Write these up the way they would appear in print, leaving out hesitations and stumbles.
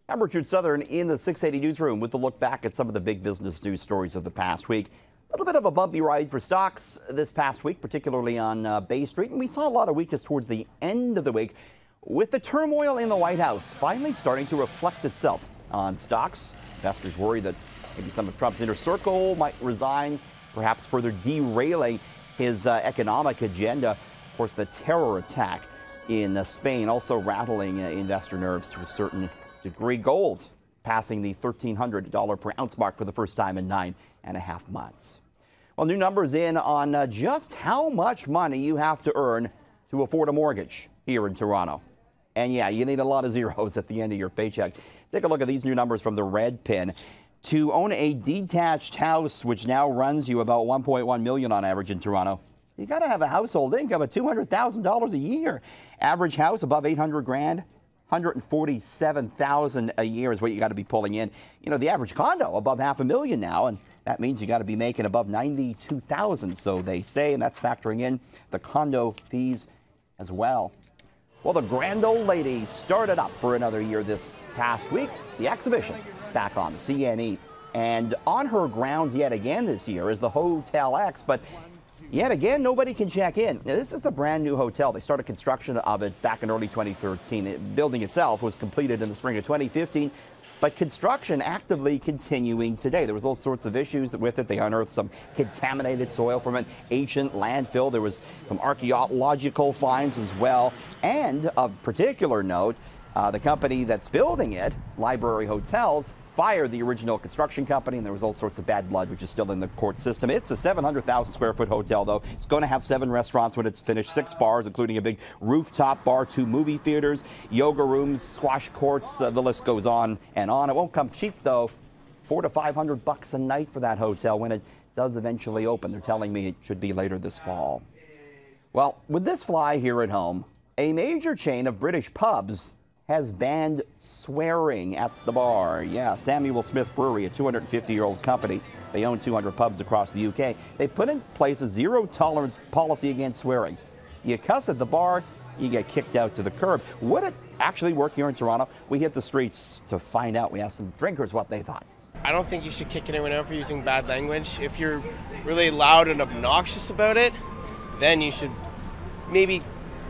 I'm Richard Southern in the 680 newsroom with a look back at some of the big business news stories of the past week. A little bit of a bumpy ride for stocks this past week, particularly on Bay Street. And we saw a lot of weakness towards the end of the week with the turmoil in the White House finally starting to reflect itself on stocks. Investors worry that maybe some of Trump's inner circle might resign, perhaps further derailing his economic agenda. Of course, the terror attack in Spain also rattling investor nerves to a certain degree. Gold passing the $1,300 per ounce mark for the first time in 9.5 months. Well, new numbers in on just how much money you have to earn to afford a mortgage here in Toronto. And yeah, you need a lot of zeros at the end of your paycheck. Take a look at these new numbers from the Redpin. To own a detached house, which now runs you about $1.1 million on average in Toronto, you got to have a household income of $200,000 a year. Average house above 800 grand. 147,000 a year is what you got to be pulling in. You know, the average condo above $500,000 now, and that means you got to be making above 92,000, so they say, and that's factoring in the condo fees as well. Well, the grand old lady started up for another year this past week. The exhibition back on the CNE, and on her grounds yet again this year is the Hotel X, but yet again, nobody can check in. Now, this is the brand new hotel. They started construction of it back in early 2013. The building itself was completed in the spring of 2015, but construction actively continuing today. There was all sorts of issues with it. They unearthed some contaminated soil from an ancient landfill. There was some archaeological finds as well. And of particular note, the company that's building it, Library Hotels, fired the original construction company, and there was all sorts of bad blood, which is still in the court system. It's a 700,000 square foot hotel, though. It's going to have 7 restaurants when it's finished, 6 bars, including a big rooftop bar, 2 movie theaters, yoga rooms, squash courts. The list goes on and on. It won't come cheap, though. $400 to $500 a night for that hotel when it does eventually open. They're telling me it should be later this fall. Well, would this fly here at home? A major chain of British pubs has banned swearing at the bar. Yeah, Samuel Smith Brewery, a 250-year-old company. They own 200 pubs across the UK. They put in place a zero-tolerance policy against swearing. You cuss at the bar, you get kicked out to the curb. Would it actually work here in Toronto? We hit the streets to find out. We asked some drinkers what they thought. I don't think you should kick anyone out for using bad language. If you're really loud and obnoxious about it, then you should maybe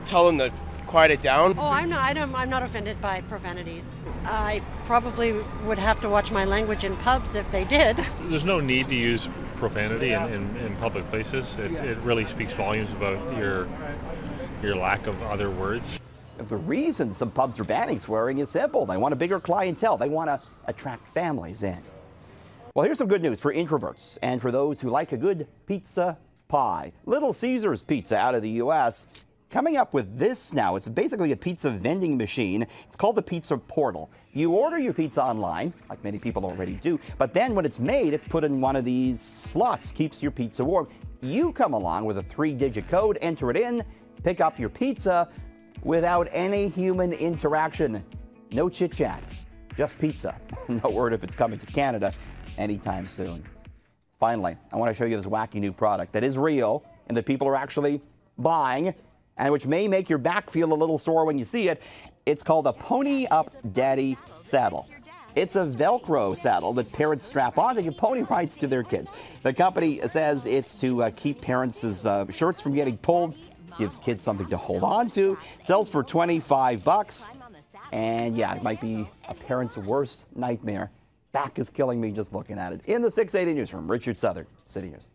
tell them to quiet it down. Oh, I'm not offended by profanities. I probably would have to watch my language in pubs if they did. There's no need to use profanity in public places. It really speaks volumes about your lack of other words. The reason some pubs are banning swearing is simple. They want a bigger clientele. They want to attract families in. Well, here's some good news for introverts and for those who like a good pizza pie. Little Caesars Pizza out of the U.S. coming up with this now. It's basically a pizza vending machine. It's called the Pizza Portal. You order your pizza online, like many people already do, but then when it's made, it's put in one of these slots, keeps your pizza warm. You come along with a 3-digit code, enter it in, pick up your pizza without any human interaction. No chit-chat, just pizza. No word if it's coming to Canada anytime soon. Finally, I want to show you this wacky new product that is real and that people are actually buying, and which may make your back feel a little sore when you see it. It's called a Pony Up Daddy Saddle. It's a Velcro saddle that parents strap on to give pony rides to their kids. The company says it's to keep parents' shirts from getting pulled, gives kids something to hold on to, sells for $25. And yeah, it might be a parent's worst nightmare. Back is killing me just looking at it. In the 680 newsroom, Richard Southern, City News.